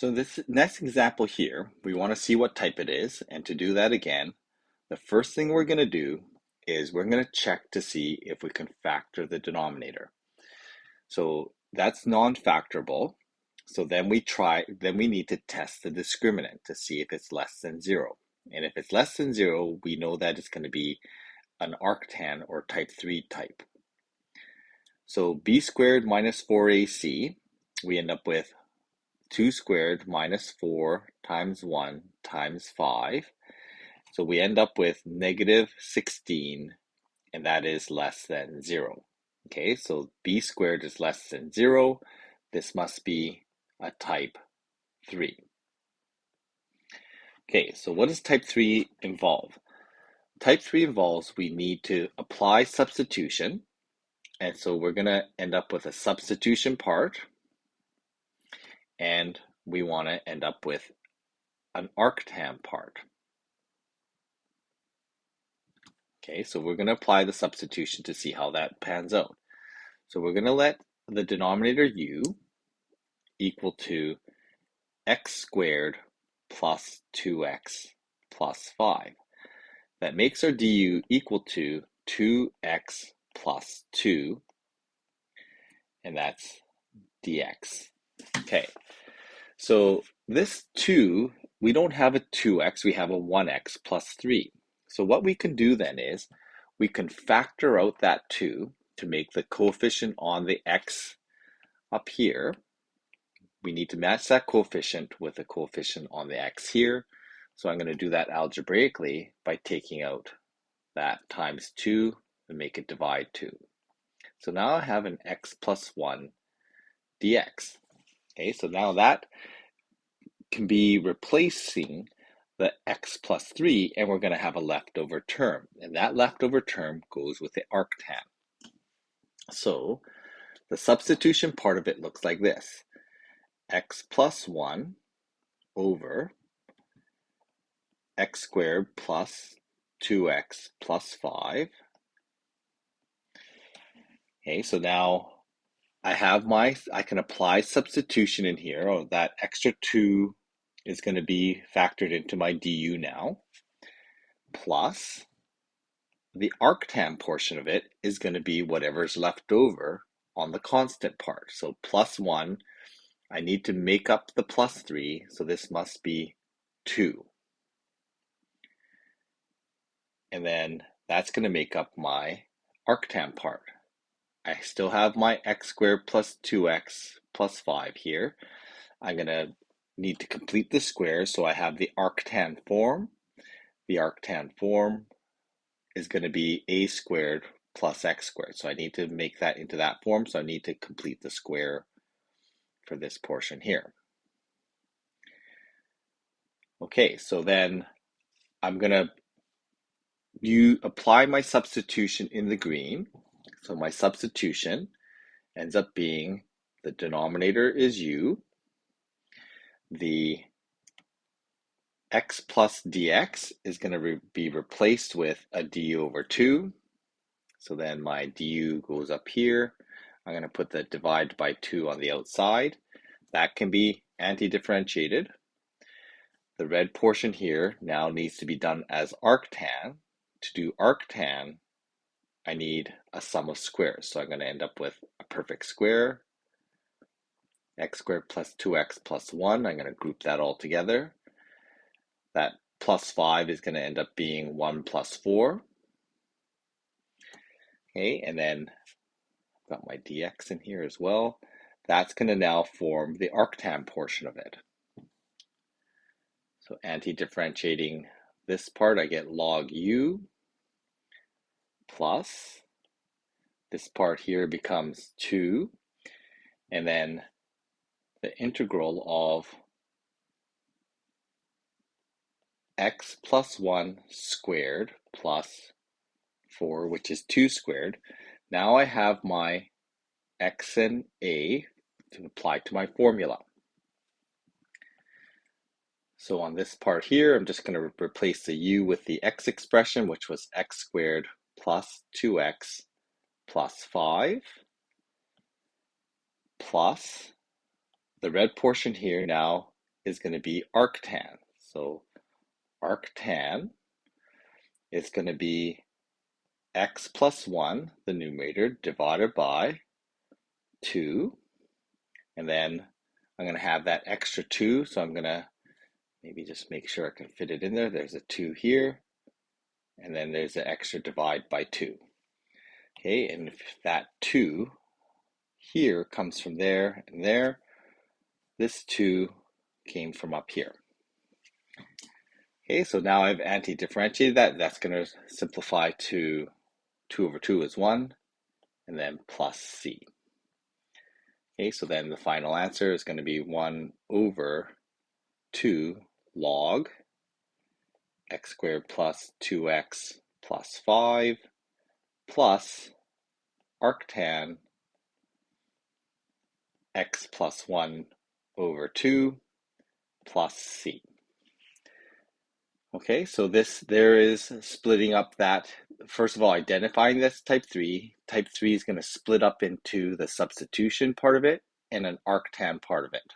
So this next example here, we want to see what type it is. And to do that again, the first thing we're going to do is we're going to check to see if we can factor the denominator. So that's non-factorable. So then we need to test the discriminant to see if it's less than 0. And if it's less than 0, we know that it's going to be an arctan or type 3 type. So b squared minus 4ac, we end up with 2 squared minus 4 times 1 times 5. So we end up with negative 16, and that is less than 0. Okay, so b squared is less than 0. This must be a type 3. Okay, so what does type 3 involve? Type 3 involves we need to apply substitution, and so we're going to end up with a substitution part, and we want to end up with an arctan part. Okay, so we're going to apply the substitution to see how that pans out. So we're going to let the denominator u equal to x squared plus 2x plus 5. That makes our du equal to 2x plus 2, and that's dx. Okay, so this 2, we don't have a 2x, we have a 1x plus 3. So what we can do then is we can factor out that 2 to make the coefficient on the x up here. We need to match that coefficient with the coefficient on the x here. So I'm going to do that algebraically by taking out that times 2 and make it divide 2. So now I have an x plus 1 dx. Okay, so now that can be replacing the x plus 3, and we're going to have a leftover term. And that leftover term goes with the arctan. So the substitution part of it looks like this. X plus 1 over x squared plus 2x plus 5. Okay, so now I can apply substitution in here. Oh, that extra 2 is going to be factored into my du now. Plus, the arctan portion of it is going to be whatever's left over on the constant part. So plus 1, I need to make up the plus 3, so this must be 2. And then that's going to make up my arctan part. I still have my x squared plus 2x plus 5 here. I'm going to need to complete the square, so I have the arctan form. The arctan form is going to be a squared plus x squared. So I need to make that into that form, so I need to complete the square for this portion here. Okay, so then I'm going to apply my substitution in the green. So my substitution ends up being the denominator is u, the x plus dx is going to be replaced with a du over 2. So then my du goes up here. I'm going to put the divide by 2 on the outside. That can be anti-differentiated. The red portion here now needs to be done as arctan. To do arctan, I need a sum of squares. So I'm going to end up with a perfect square. X squared plus 2x plus 1. I'm going to group that all together. That plus 5 is going to end up being 1 plus 4. Okay, and then I've got my dx in here as well. That's going to now form the arctan portion of it. So anti-differentiating this part, I get log u plus this part here becomes 2, and then the integral of x plus 1 squared plus 4, which is 2 squared. Now I have my x and a to apply to my formula. So on this part here, I'm just going to replace the u with the x expression, which was x squared plus 2x plus 5, plus the red portion here now is going to be arctan. So arctan is going to be x plus 1, the numerator, divided by 2. And then I'm going to have that extra 2, so I'm going to maybe just make sure I can fit it in there. There's a 2 here, and then there's an extra divide by 2. Okay, and if that 2 here comes from there and there, this 2 came from up here. Okay, so now I've anti-differentiated that. That's going to simplify to 2 over 2 is 1, and then plus c. Okay, so then the final answer is going to be 1 over 2 log x squared plus 2x plus 5 plus arctan x plus 1 over 2 plus c. Okay, so there is splitting up that, first of all, identifying this type 3. Type 3 is going to split up into the substitution part of it and an arctan part of it.